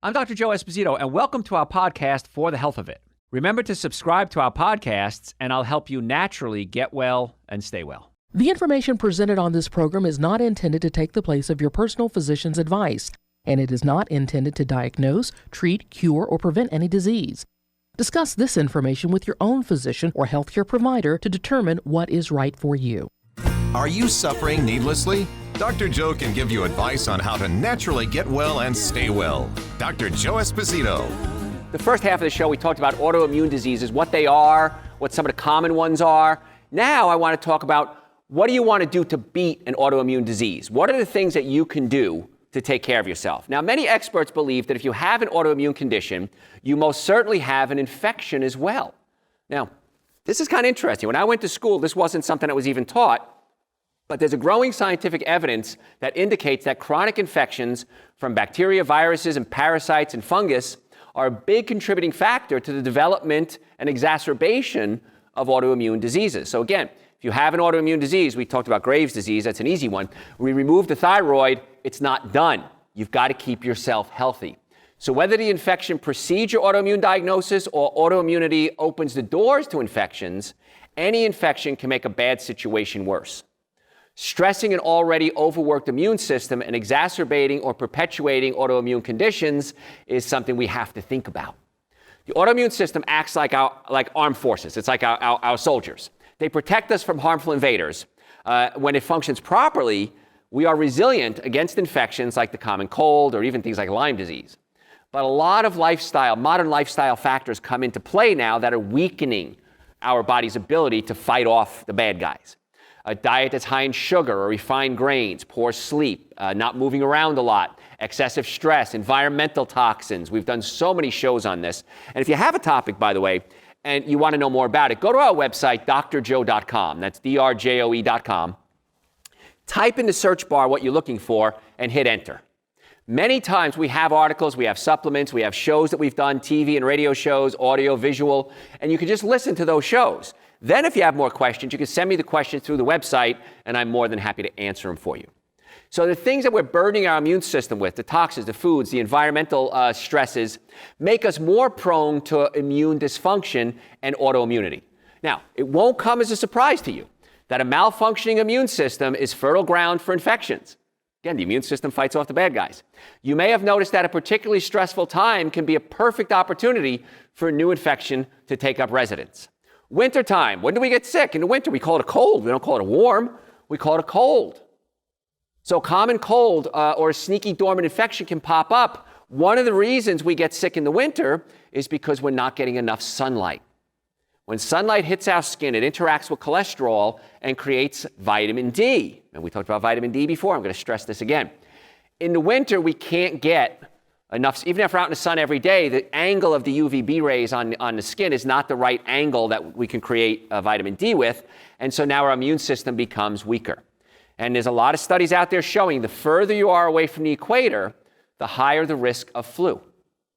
I'm Dr. Joe Esposito, and welcome to our podcast, For the Health of It. Remember to subscribe to our podcasts, and I'll help you naturally get well and stay well. The information presented on this program is not intended to take the place of your personal physician's advice, and it is not intended to diagnose, treat, cure, or prevent any disease. Discuss this information with your own physician or healthcare provider to determine what is right for you. Are you suffering needlessly? Dr. Joe can give you advice on how to naturally get well and stay well. Dr. Joe Esposito. The first half of the show, we talked about autoimmune diseases, what they are, what some of the common ones are. Now I want to talk about what do you want to do to beat an autoimmune disease? What are the things that you can do to take care of yourself? Now, many experts believe that if you have an autoimmune condition, you most certainly have an infection as well. Now, this is kind of interesting. When I went to school, this wasn't something that was even taught. But there's a growing scientific evidence that indicates that chronic infections from bacteria, viruses, and parasites and fungus are a big contributing factor to the development and exacerbation of autoimmune diseases. So again, if you have an autoimmune disease, we talked about Graves' disease, that's an easy one. We remove the thyroid, it's not done. You've got to keep yourself healthy. So whether the infection precedes your autoimmune diagnosis or autoimmunity opens the doors to infections, any infection can make a bad situation worse. Stressing an already overworked immune system and exacerbating or perpetuating autoimmune conditions is something we have to think about. The autoimmune system acts like armed forces. It's like our soldiers. They protect us from harmful invaders. When it functions properly, we are resilient against infections like the common cold or even things like Lyme disease. But a lot of modern lifestyle factors come into play now that are weakening our body's ability to fight off the bad guys. A diet that's high in sugar or refined grains, poor sleep, not moving around a lot, excessive stress, environmental toxins. We've done so many shows on this. And if you have a topic, by the way, and you want to know more about it, go to our website, drjoe.com. That's drjoe.com. Type in the search bar what you're looking for and hit enter. Many times we have articles, we have supplements, we have shows that we've done, TV and radio shows, audio, visual, and you can just listen to those shows. Then if you have more questions, you can send me the questions through the website, and I'm more than happy to answer them for you. So the things that we're burdening our immune system with, the toxins, the foods, the environmental stresses, make us more prone to immune dysfunction and autoimmunity. Now, it won't come as a surprise to you that a malfunctioning immune system is fertile ground for infections. Again, the immune system fights off the bad guys. You may have noticed that a particularly stressful time can be a perfect opportunity for a new infection to take up residence. Wintertime, when do we get sick? In the winter, we call it a cold. We don't call it a warm. We call it a cold. So common cold or a sneaky dormant infection can pop up. One of the reasons we get sick in the winter is because we're not getting enough sunlight. When sunlight hits our skin, it interacts with cholesterol and creates vitamin D. And we talked about vitamin D before. I'm going to stress this again. In the winter, we can't get enough, even if we're out in the sun every day, the angle of the UVB rays on the skin is not the right angle that we can create vitamin D with. And so now our immune system becomes weaker. And there's a lot of studies out there showing the further you are away from the equator, the higher the risk of flu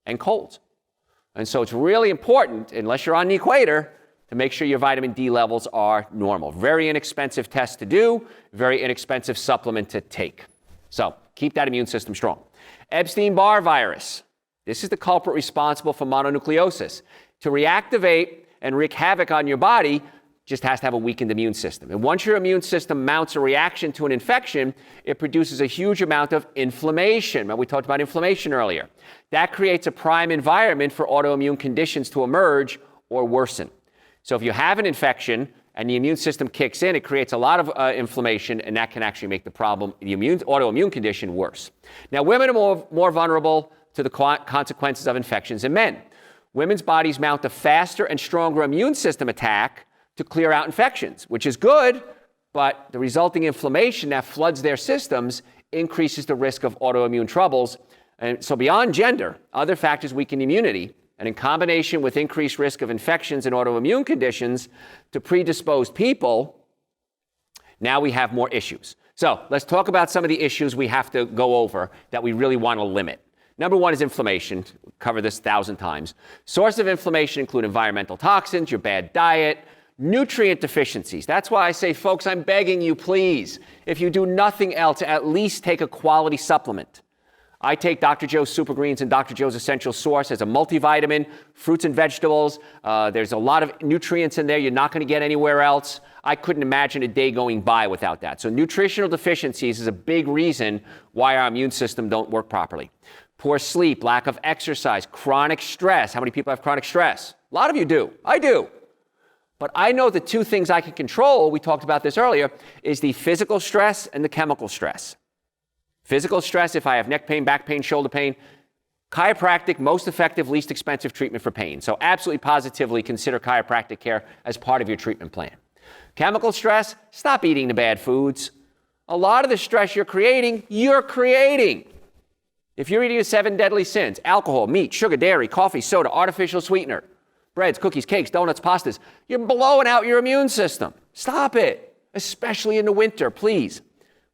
and colds. And so it's really important, unless you're on the equator, to make sure your vitamin D levels are normal. Very inexpensive test to do, very inexpensive supplement to take. So keep that immune system strong. Epstein-Barr virus. This is the culprit responsible for mononucleosis. To reactivate and wreak havoc on your body, just has to have a weakened immune system. And once your immune system mounts a reaction to an infection, it produces a huge amount of inflammation. Remember, we talked about inflammation earlier. That creates a prime environment for autoimmune conditions to emerge or worsen. So if you have an infection and the immune system kicks in, it creates a lot of inflammation, and that can actually make the autoimmune condition worse. Now, women are more vulnerable to the consequences of infections than men. Women's bodies mount a faster and stronger immune system attack to clear out infections, which is good, but the resulting inflammation that floods their systems increases the risk of autoimmune troubles. And so beyond gender, other factors weaken immunity, and in combination with increased risk of infections and autoimmune conditions to predisposed people, now we have more issues. So let's talk about some of the issues we have to go over that we really want to limit. Number one is inflammation. We'll cover this 1,000 times. Sources of inflammation include environmental toxins, your bad diet, nutrient deficiencies. That's why I say, folks, I'm begging you, please, if you do nothing else, at least take a quality supplement. I take Dr. Joe's Super Greens and Dr. Joe's Essential Source as a multivitamin, fruits and vegetables. There's a lot of nutrients in there you're not going to get anywhere else. I couldn't imagine a day going by without that. So nutritional deficiencies is a big reason why our immune system don't work properly. Poor sleep, lack of exercise, chronic stress. How many people have chronic stress? A lot of you do. I do. But I know the two things I can control, we talked about this earlier, is the physical stress and the chemical stress. Physical stress, if I have neck pain, back pain, shoulder pain, chiropractic, most effective, least expensive treatment for pain. So absolutely positively consider chiropractic care as part of your treatment plan. Chemical stress, stop eating the bad foods. A lot of the stress you're creating. If you're eating the 7 deadly sins, alcohol, meat, sugar, dairy, coffee, soda, artificial sweetener, breads, cookies, cakes, donuts, pastas, you're blowing out your immune system. Stop it, especially in the winter, please.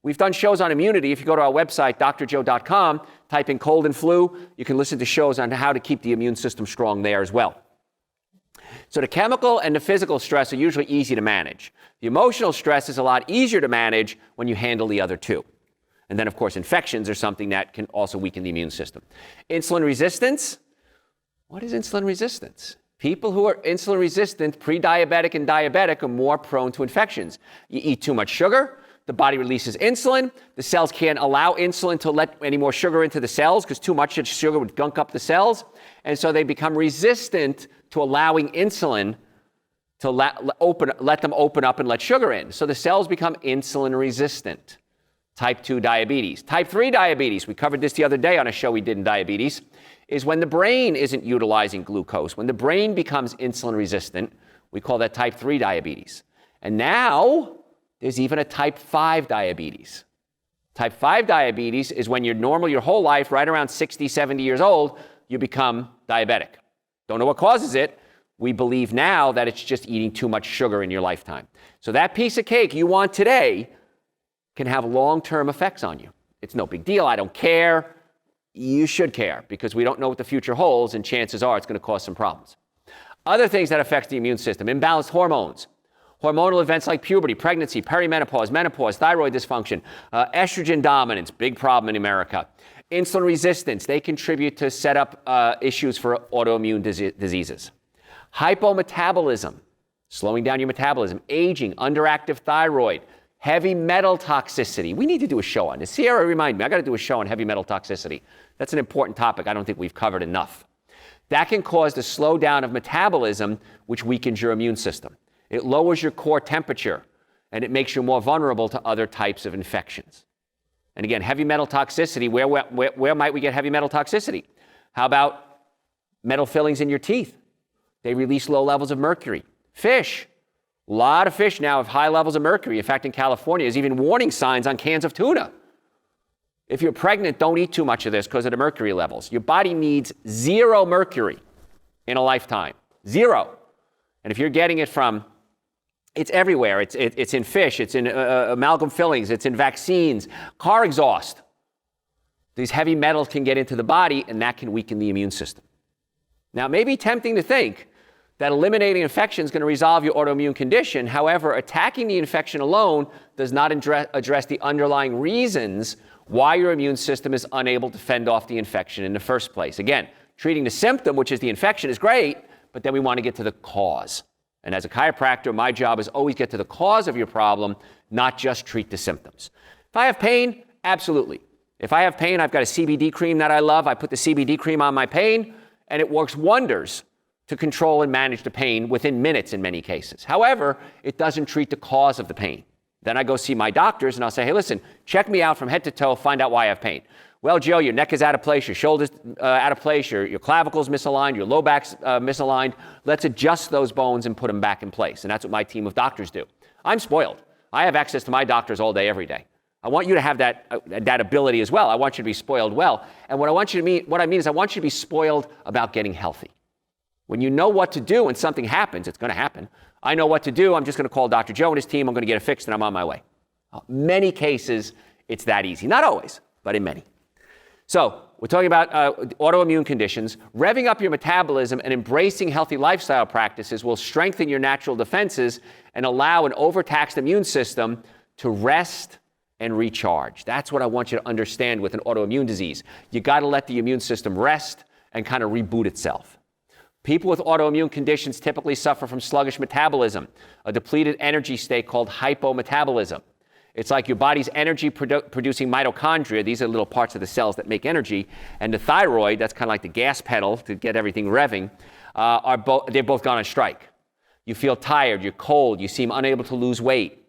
We've done shows on immunity. If you go to our website, drjoe.com, type in cold and flu, you can listen to shows on how to keep the immune system strong there as well. So the chemical and the physical stress are usually easy to manage. The emotional stress is a lot easier to manage when you handle the other two. And then, of course, infections are something that can also weaken the immune system. Insulin resistance. What is insulin resistance? People who are insulin resistant, pre-diabetic and diabetic, are more prone to infections. You eat too much sugar, the body releases insulin. The cells can't allow insulin to let any more sugar into the cells because too much sugar would gunk up the cells. And so they become resistant to allowing insulin to let them open up and let sugar in. So the cells become insulin resistant. Type 2 diabetes. Type 3 diabetes, we covered this the other day on a show we did in diabetes, is when the brain isn't utilizing glucose. When the brain becomes insulin resistant, we call that type 3 diabetes. And now there's even a type 5 diabetes. Type 5 diabetes is when you're normal your whole life, right around 60, 70 years old, you become diabetic. Don't know what causes it. We believe now that it's just eating too much sugar in your lifetime. So that piece of cake you want today can have long-term effects on you. It's no big deal. I don't care. You should care because we don't know what the future holds, and chances are it's going to cause some problems. Other things that affect the immune system: imbalanced hormones. Hormonal events like puberty, pregnancy, perimenopause, menopause, thyroid dysfunction, estrogen dominance, big problem in America. Insulin resistance, they contribute to set up issues for autoimmune diseases. Hypometabolism, slowing down your metabolism. Aging, underactive thyroid. Heavy metal toxicity. We need to do a show on this. Sierra, remind me, I got to do a show on heavy metal toxicity. That's an important topic I don't think we've covered enough. That can cause the slowdown of metabolism, which weakens your immune system. It lowers your core temperature, and it makes you more vulnerable to other types of infections. And again, heavy metal toxicity, where might we get heavy metal toxicity? How about metal fillings in your teeth? They release low levels of mercury. Fish. A lot of fish now have high levels of mercury. In fact, in California, there's even warning signs on cans of tuna. If you're pregnant, don't eat too much of this because of the mercury levels. Your body needs 0 mercury in a lifetime. 0. And if you're getting it from, it's everywhere. It's in fish. It's in amalgam fillings. It's in vaccines, car exhaust. These heavy metals can get into the body, and that can weaken the immune system. Now, it may be tempting to think that eliminating infection is going to resolve your autoimmune condition. However, attacking the infection alone does not address the underlying reasons why your immune system is unable to fend off the infection in the first place. Again, treating the symptom, which is the infection, is great, but then we want to get to the cause. And as a chiropractor, my job is always get to the cause of your problem, not just treat the symptoms. If I have pain, absolutely. If I have pain, I've got a CBD cream that I love. I put the CBD cream on my pain, and it works wonders to control and manage the pain within minutes in many cases. However, it doesn't treat the cause of the pain. Then I go see my doctors and I'll say, hey, listen, check me out from head to toe, find out why I have pain. Well, Joe, your neck is out of place, your shoulder's out of place, your clavicle's misaligned, your low back's misaligned. Let's adjust those bones and put them back in place. And that's what my team of doctors do. I'm spoiled. I have access to my doctors all day, every day. I want you to have that ability as well. I want you to be spoiled well. And what I mean is I want you to be spoiled about getting healthy. When you know what to do and something happens, it's going to happen. I know what to do. I'm just going to call Dr. Joe and his team. I'm going to get it fixed, and I'm on my way. Many cases, it's that easy. Not always, but in many. So we're talking about autoimmune conditions. Revving up your metabolism and embracing healthy lifestyle practices will strengthen your natural defenses and allow an overtaxed immune system to rest and recharge. That's what I want you to understand with an autoimmune disease. You got to let the immune system rest and kind of reboot itself. People with autoimmune conditions typically suffer from sluggish metabolism, a depleted energy state called hypometabolism. It's like your body's energy producing mitochondria. These are little parts of the cells that make energy. And the thyroid, that's kind of like the gas pedal to get everything revving, they've both gone on strike. You feel tired, you're cold, you seem unable to lose weight.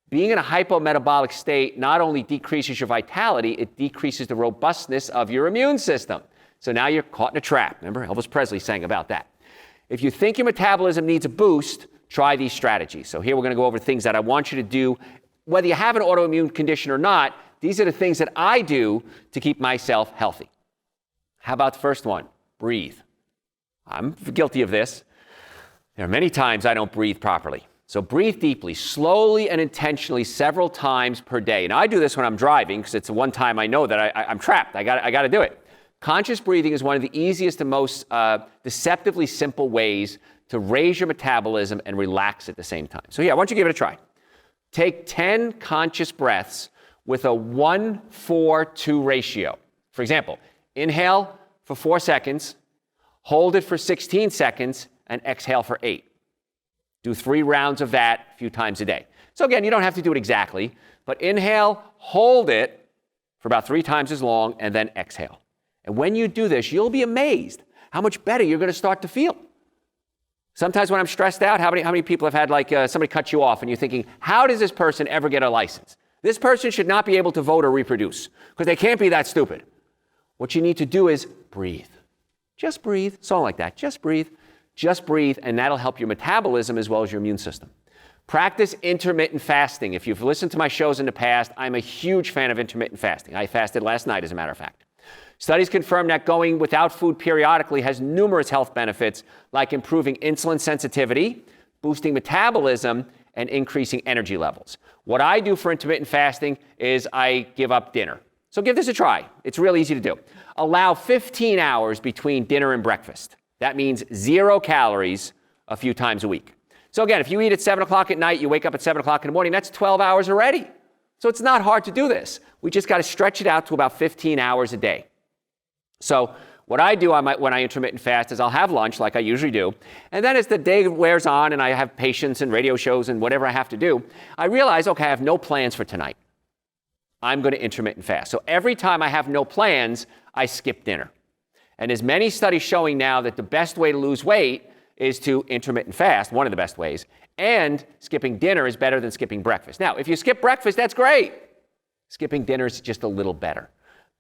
Being in a hypometabolic state not only decreases your vitality, it decreases the robustness of your immune system. So now you're caught in a trap. Remember, Elvis Presley sang about that. If you think your metabolism needs a boost, try these strategies. So here we're going to go over things that I want you to do. Whether you have an autoimmune condition or not, these are the things that I do to keep myself healthy. How about the first one? Breathe. I'm guilty of this. There are many times I don't breathe properly. So breathe deeply, slowly and intentionally several times per day. And I do this when I'm driving because it's the one time I know that I'm trapped. I got to do it. Conscious breathing is one of the easiest and most deceptively simple ways to raise your metabolism and relax at the same time. So yeah, I want you to give it a try. Take 10 conscious breaths with a 1-4-2 ratio. For example, inhale for 4 seconds, hold it for 16 seconds, and exhale for 8. Do 3 rounds of that a few times a day. So again, you don't have to do it exactly, but inhale, hold it for about 3 times as long, and then exhale. And when you do this, you'll be amazed how much better you're going to start to feel. Sometimes when I'm stressed out, how many people have had somebody cut you off and you're thinking, how does this person ever get a license? This person should not be able to vote or reproduce because they can't be that stupid. What you need to do is breathe. Just breathe. Song like that. Just breathe. Just breathe, and that'll help your metabolism as well as your immune system. Practice intermittent fasting. If you've listened to my shows in the past, I'm a huge fan of intermittent fasting. I fasted last night, as a matter of fact. Studies confirm that going without food periodically has numerous health benefits, like improving insulin sensitivity, boosting metabolism, and increasing energy levels. What I do for intermittent fasting is I give up dinner. So give this a try. It's real easy to do. Allow 15 hours between dinner and breakfast. That means 0 calories a few times a week. So again, if you eat at 7 o'clock at night, you wake up at 7 o'clock in the morning, that's 12 hours already. So it's not hard to do this. We just got to stretch it out to about 15 hours a day. So what I do when I intermittent fast is I'll have lunch like I usually do. And then as the day wears on and I have patients and radio shows and whatever I have to do, I realize, okay, I have no plans for tonight. I'm going to intermittent fast. So every time I have no plans, I skip dinner. And there's many studies showing now that the best way to lose weight is to intermittent fast, one of the best ways, and skipping dinner is better than skipping breakfast. Now, if you skip breakfast, that's great. Skipping dinner is just a little better.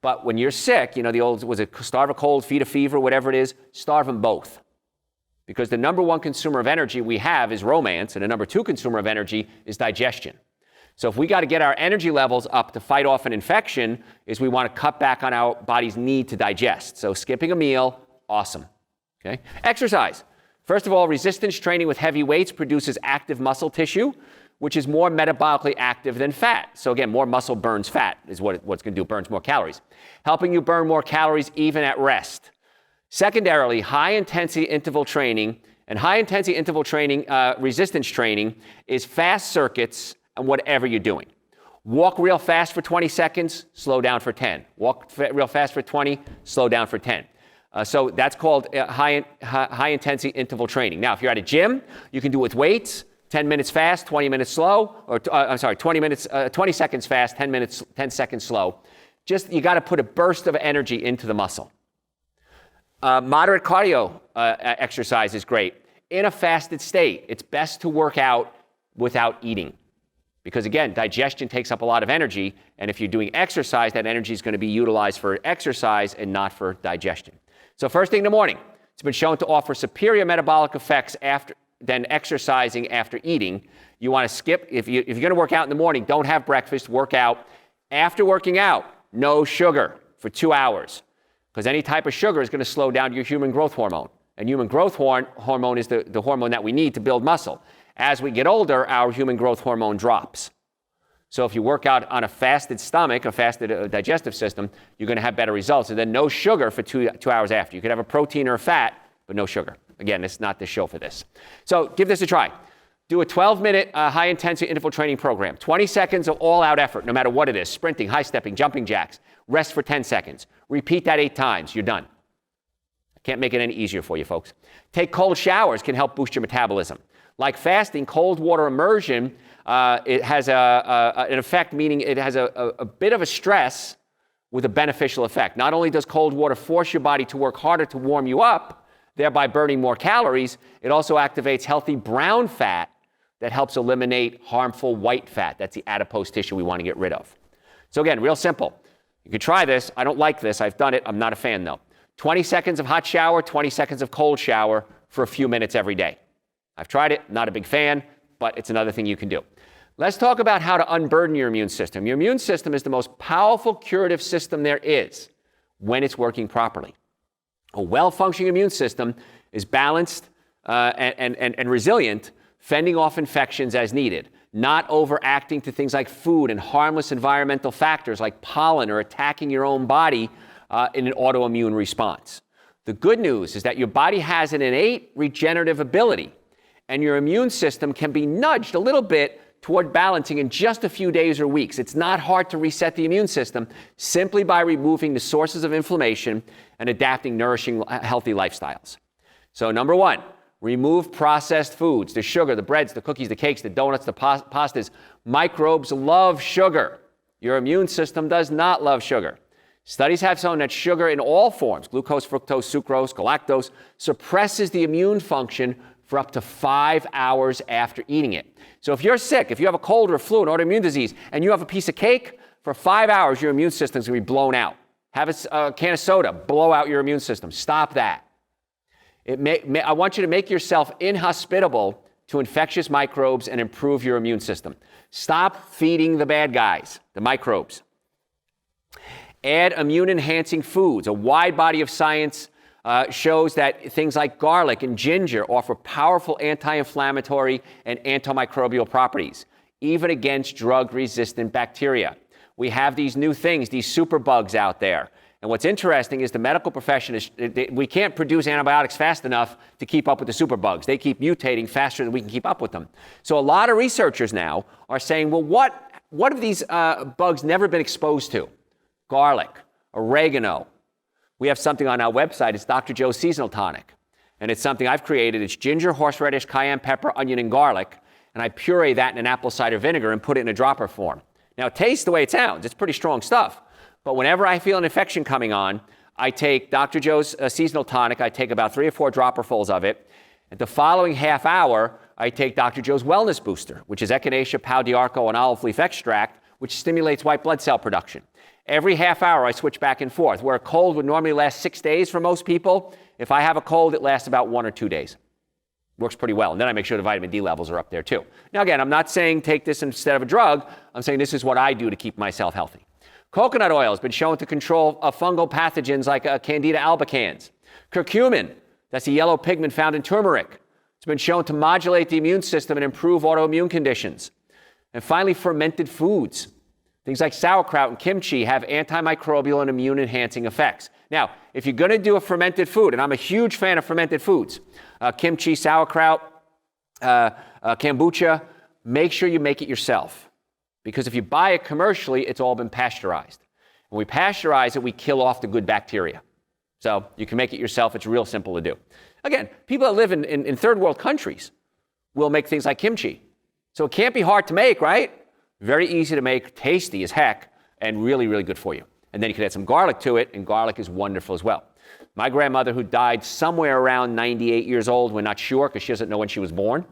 But when you're sick, the old, was it starve a cold, feed a fever, whatever it is, starve them both. Because the number one consumer of energy we have is romance, and the number 2 consumer of energy is digestion. So if we got to get our energy levels up to fight off an infection, is we want to cut back on our body's need to digest. So skipping a meal, awesome. Okay? Exercise. First of all, resistance training with heavy weights produces active muscle tissue, which is more metabolically active than fat. So again, more muscle burns fat is what it's going to do, burns more calories, helping you burn more calories even at rest. Secondarily, high-intensity interval training, and high-intensity interval training, resistance training, is fast circuits and whatever you're doing. Walk real fast for 20 seconds, slow down for 10. Walk real fast for 20, slow down for 10. So that's called high-intensity interval training. Now, if you're at a gym, you can do it with weights, 10 minutes fast, 20 minutes slow, or 20 seconds fast, 10 seconds slow. Just, you got to put a burst of energy into the muscle. Moderate cardio exercise is great. In a fasted state, it's best to work out without eating. Because again, digestion takes up a lot of energy, and if you're doing exercise, that energy is going to be utilized for exercise and not for digestion. So first thing in the morning, it's been shown to offer superior metabolic effects than exercising after eating. You want to skip, if you're going to work out in the morning, don't have breakfast, work out. After working out, no sugar for 2 hours, because any type of sugar is going to slow down your human growth hormone. And human growth hormone is the hormone that we need to build muscle. As we get older, our human growth hormone drops. So if you work out on a fasted stomach, a fasted digestive system, you're going to have better results. And then no sugar for 2 hours after. You could have a protein or a fat, but no sugar. Again, it's not the show for this. So give this a try. Do a 12-minute high-intensity interval training program. 20 seconds of all-out effort, no matter what it is. Sprinting, high-stepping, jumping jacks. Rest for 10 seconds. Repeat that 8 times. You're done. I can't make it any easier for you, folks. Take cold showers. Can help boost your metabolism. Like fasting, cold water immersion, it has an effect, meaning it has a bit of a stress with a beneficial effect. Not only does cold water force your body to work harder to warm you up, thereby burning more calories, it also activates healthy brown fat that helps eliminate harmful white fat. That's the adipose tissue we want to get rid of. So again, real simple. You can try this. I don't like this. I've done it. I'm not a fan, though. 20 seconds of hot shower, 20 seconds of cold shower for a few minutes every day. I've tried it. Not a big fan, but it's another thing you can do. Let's talk about how to unburden your immune system. Your immune system is the most powerful curative system there is when it's working properly. A well-functioning immune system is balanced and resilient, fending off infections as needed, not overacting to things like food and harmless environmental factors like pollen or attacking your own body in an autoimmune response. The good news is that your body has an innate regenerative ability, and your immune system can be nudged a little bit toward balancing in just a few days or weeks. It's not hard to reset the immune system simply by removing the sources of inflammation and adapting nourishing, healthy lifestyles. So number one, remove processed foods, the sugar, the breads, the cookies, the cakes, the donuts, the pastas. Microbes love sugar. Your immune system does not love sugar. Studies have shown that sugar in all forms, glucose, fructose, sucrose, galactose, suppresses the immune function for up to 5 hours after eating it. So if you're sick, if you have a cold or a flu, an autoimmune disease, and you have a piece of cake, for 5 hours, your immune system's gonna be blown out. Have a can of soda, blow out your immune system. Stop that. I want you to make yourself inhospitable to infectious microbes and improve your immune system. Stop feeding the bad guys, the microbes. Add immune-enhancing foods. A wide body of science shows that things like garlic and ginger offer powerful anti-inflammatory and antimicrobial properties, even against drug-resistant bacteria. We have these new things, these superbugs out there. And what's interesting is the medical profession we can't produce antibiotics fast enough to keep up with the superbugs. They keep mutating faster than we can keep up with them. So a lot of researchers now are saying, well, what have these bugs never been exposed to? Garlic, oregano. We have something on our website. It's Dr. Joe's Seasonal Tonic. And it's something I've created. It's ginger, horseradish, cayenne pepper, onion, and garlic. And I puree that in an apple cider vinegar and put it in a dropper form. Now, it tastes the way it sounds. It's pretty strong stuff. But whenever I feel an infection coming on, I take Dr. Joe's Seasonal Tonic. I take about 3 or 4 dropperfuls of it. At the following half hour, I take Dr. Joe's Wellness Booster, which is Echinacea, Pau d'Arco, and olive leaf extract, which stimulates white blood cell production. Every half hour, I switch back and forth. Where a cold would normally last 6 days for most people, if I have a cold, it lasts about 1 or 2 days. Works pretty well. And then I make sure the vitamin D levels are up there too. Now again, I'm not saying take this instead of a drug. I'm saying this is what I do to keep myself healthy. Coconut oil has been shown to control fungal pathogens like Candida albicans. Curcumin, that's the yellow pigment found in turmeric. It's been shown to modulate the immune system and improve autoimmune conditions. And finally, fermented foods. Things like sauerkraut and kimchi have antimicrobial and immune-enhancing effects. Now, if you're going to do a fermented food, and I'm a huge fan of fermented foods, kimchi, sauerkraut, kombucha, make sure you make it yourself. Because if you buy it commercially, it's all been pasteurized. When we pasteurize it, we kill off the good bacteria. So you can make it yourself. It's real simple to do. Again, people that live in third world countries will make things like kimchi. So it can't be hard to make, right? Very easy to make, tasty as heck, and really, really good for you. And then you can add some garlic to it, and garlic is wonderful as well. My grandmother, who died somewhere around 98 years old, we're not sure because she doesn't know when she was born.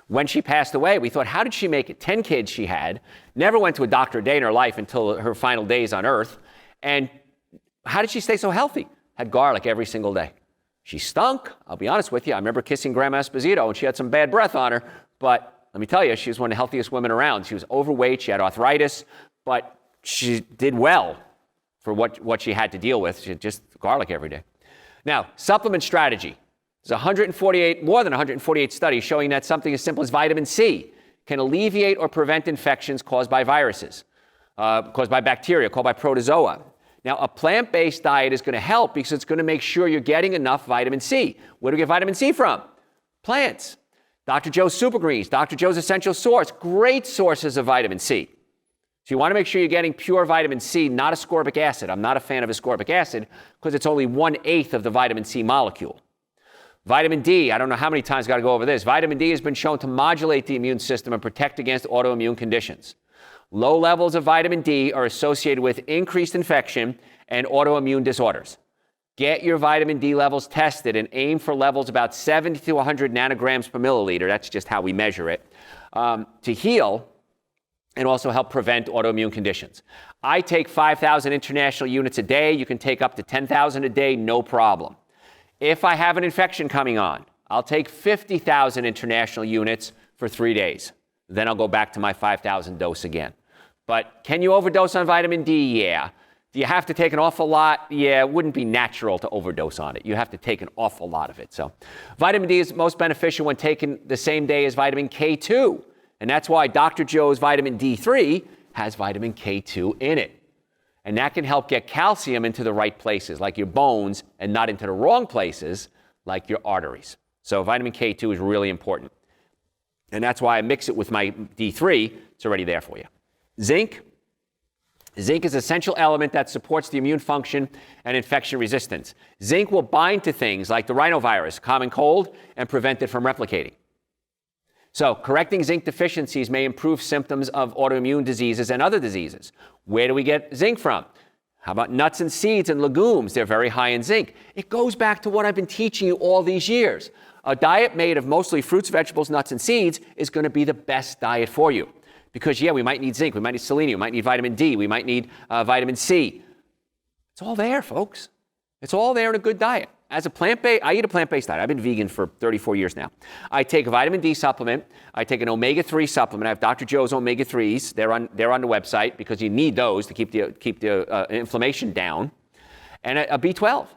When she passed away, we thought, how did she make it? 10 kids she had, never went to a doctor a day in her life until her final days on earth. And how did she stay so healthy? Had garlic every single day. She stunk, I'll be honest with you. I remember kissing Grandma Esposito, and she had some bad breath on her, but let me tell you, she was one of the healthiest women around. She was overweight, she had arthritis, but she did well for what she had to deal with. She had just garlic every day. Now, supplement strategy. There's more than 148 studies showing that something as simple as vitamin C can alleviate or prevent infections caused by viruses, caused by bacteria, caused by protozoa. Now, a plant-based diet is going to help because it's going to make sure you're getting enough vitamin C. Where do we get vitamin C from? Plants. Dr. Joe's Super Greens, Dr. Joe's Essential Source, great sources of vitamin C. So you want to make sure you're getting pure vitamin C, not ascorbic acid. I'm not a fan of ascorbic acid because it's only 1/8 of the vitamin C molecule. Vitamin D, I don't know how many times I've got to go over this. Vitamin D has been shown to modulate the immune system and protect against autoimmune conditions. Low levels of vitamin D are associated with increased infection and autoimmune disorders. Get your vitamin D levels tested and aim for levels about 70 to 100 nanograms per milliliter. That's just how we measure it, to heal and also help prevent autoimmune conditions. I take 5,000 international units a day. You can take up to 10,000 a day, no problem. If I have an infection coming on, I'll take 50,000 international units for 3 days. Then I'll go back to my 5,000 dose again. But can you overdose on vitamin D? Yeah. Do you have to take an awful lot? Yeah, it wouldn't be natural to overdose on it. You have to take an awful lot of it. So vitamin D is most beneficial when taken the same day as vitamin K2. And that's why Dr. Joe's vitamin D3 has vitamin K2 in it. And that can help get calcium into the right places, like your bones, and not into the wrong places, like your arteries. So vitamin K2 is really important. And that's why I mix it with my D3. It's already there for you. Zinc. Zinc is an essential element that supports the immune function and infection resistance. Zinc will bind to things like the rhinovirus, common cold, and prevent it from replicating. So correcting zinc deficiencies may improve symptoms of autoimmune diseases and other diseases. Where do we get zinc from? How about nuts and seeds and legumes? They're very high in zinc. It goes back to what I've been teaching you all these years. A diet made of mostly fruits, vegetables, nuts, and seeds is going to be the best diet for you. Because, yeah, we might need zinc, we might need selenium, we might need vitamin D, we might need vitamin C. It's all there, folks. It's all there in a good diet. As a plant-based, I eat a plant-based diet. I've been vegan for 34 years now. I take a vitamin D supplement. I take an omega-3 supplement. I have Dr. Joe's omega-3s. They're on the website because you need those to keep the inflammation down. And a B12.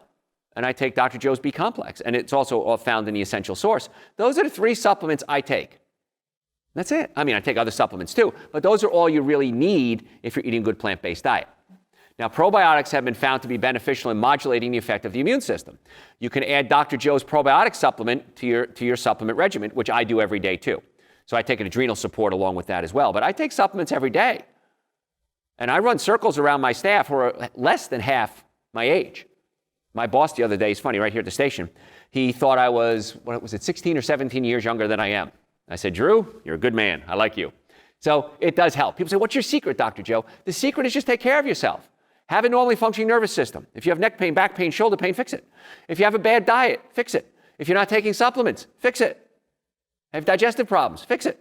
And I take Dr. Joe's B complex. And it's also all found in the Essential Source. Those are the 3 supplements I take. That's it. I mean, I take other supplements too, but those are all you really need if you're eating a good plant-based diet. Now, probiotics have been found to be beneficial in modulating the effect of the immune system. You can add Dr. Joe's probiotic supplement to your supplement regimen, which I do every day too. So I take an adrenal support along with that as well. But I take supplements every day. And I run circles around my staff who are less than half my age. My boss the other day, he's funny, right here at the station, he thought I was, 16 or 17 years younger than I am. I said, Drew, you're a good man. I like you. So it does help. People say, what's your secret, Dr. Joe? The secret is just take care of yourself. Have a normally functioning nervous system. If you have neck pain, back pain, shoulder pain, fix it. If you have a bad diet, fix it. If you're not taking supplements, fix it. Have digestive problems, fix it.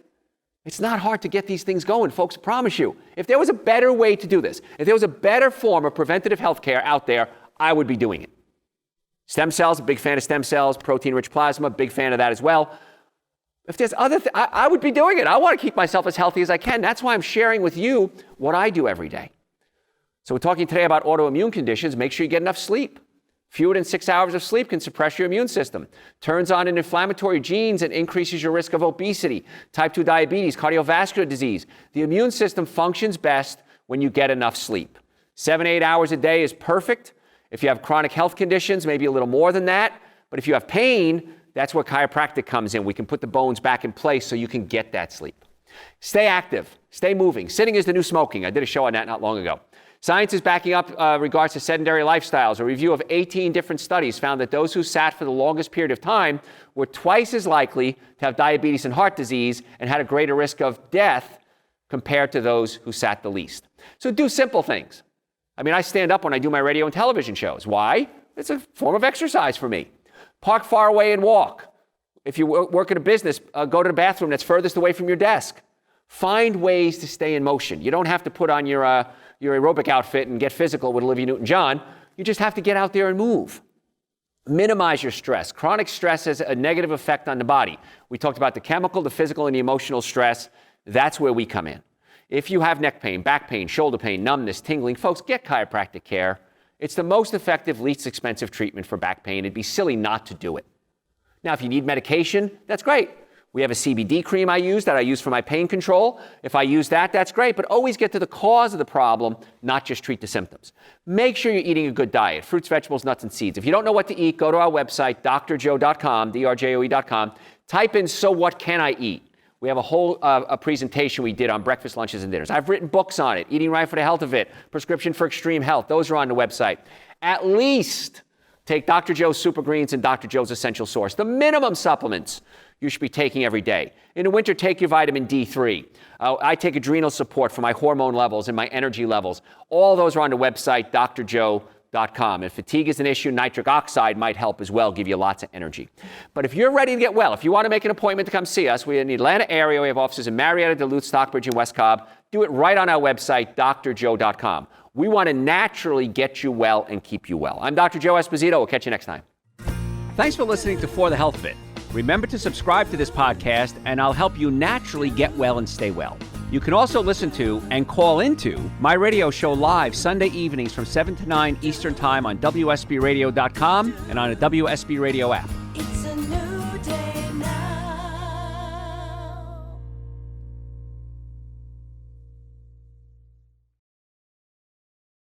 It's not hard to get these things going, folks, I promise you. If there was a better way to do this, if there was a better form of preventative health care out there, I would be doing it. Stem cells, a big fan of stem cells. Protein-rich plasma, big fan of that as well. If there's other things, I would be doing it. I want to keep myself as healthy as I can. That's why I'm sharing with you what I do every day. So we're talking today about autoimmune conditions. Make sure you get enough sleep. Fewer than 6 hours of sleep can suppress your immune system, turns on an inflammatory genes and increases your risk of obesity, type 2 diabetes, cardiovascular disease. The immune system functions best when you get enough sleep. 7 to 8 hours a day is perfect. If you have chronic health conditions, maybe a little more than that. But if you have pain, that's where chiropractic comes in. We can put the bones back in place so you can get that sleep. Stay active. Stay moving. Sitting is the new smoking. I did a show on that not long ago. Science is backing up regards to sedentary lifestyles. A review of 18 different studies found that those who sat for the longest period of time were twice as likely to have diabetes and heart disease and had a greater risk of death compared to those who sat the least. So do simple things. I mean, I stand up when I do my radio and television shows. Why? It's a form of exercise for me. Park far away and walk. If you work in a business, go to the bathroom that's furthest away from your desk. Find ways to stay in motion. You don't have to put on your aerobic outfit and get physical with Olivia Newton-John. You just have to get out there and move. Minimize your stress. Chronic stress has a negative effect on the body. We talked about the chemical, the physical, and the emotional stress. That's where we come in. If you have neck pain, back pain, shoulder pain, numbness, tingling, folks, get chiropractic care. It's the most effective, least expensive treatment for back pain. It'd be silly not to do it. Now, if you need medication, that's great. We have a CBD cream I use for my pain control. If I use that, that's great. But always get to the cause of the problem, not just treat the symptoms. Make sure you're eating a good diet, fruits, vegetables, nuts, and seeds. If you don't know what to eat, go to our website, drjoe.com, drjoe.com. Type in, so what can I eat? We have a whole a presentation we did on breakfast, lunches, and dinners. I've written books on it. Eating Right for the Health of It, Prescription for Extreme Health. Those are on the website. At least take Dr. Joe's Super Greens and Dr. Joe's Essential Source, the minimum supplements you should be taking every day. In the winter, take your vitamin D3. I take adrenal support for my hormone levels and my energy levels. All those are on the website, drjoe.com. If fatigue is an issue, nitric oxide might help as well, give you lots of energy. But if you're ready to get well, if you want to make an appointment to come see us, we're in the Atlanta area. We have offices in Marietta, Duluth, Stockbridge, and West Cobb. Do it right on our website, drjoe.com. We want to naturally get you well and keep you well. I'm Dr. Joe Esposito. We'll catch you next time. Thanks for listening to For the Health of It. Remember to subscribe to this podcast, and I'll help you naturally get well and stay well. You can also listen to and call into my radio show live Sunday evenings from 7 to 9 Eastern Time on WSBRadio.com and on the WSB Radio app.